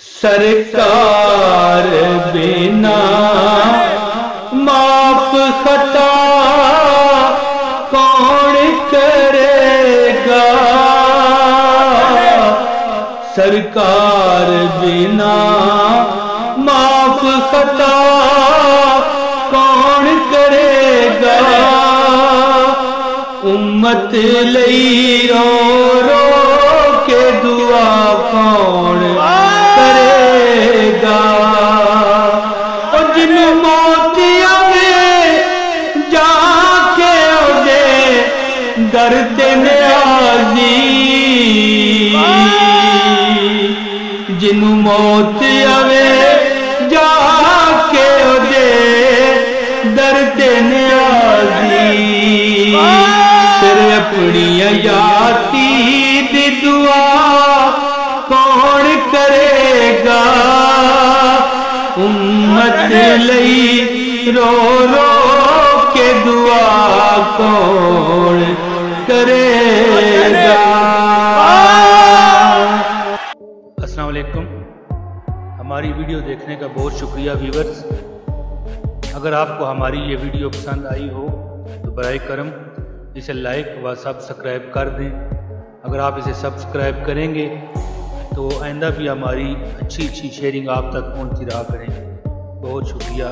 سرکار بنا معاف خطا کون کرے گا، سرکار بنا معاف خطا کون کرے گا، امت لئی رو رو کے دعا کون کرے گا، اور جن موت آوے جا کے اودے درد نیازی، جن موت آوے جا کے اودے درد نیازی، پھر اپنی حیاتی دی دعا کون کرے گا، امت لئی رو رو کے دعا کون کرے گا۔ السلام علیکم، ہماری ویڈیو دیکھنے کا بہت شکریہ ویورز۔ اگر آپ کو ہماری یہ ویڈیو پسند آئی ہو تو برائے کرم اسے لائک و سبسکرائب کر دیں۔ اگر آپ اسے سبسکرائب کریں گے تو آئندہ بھی ہماری اچھی شیئرنگ آپ تک پہنچتی رہا کریں گے۔ بہت شکریہ۔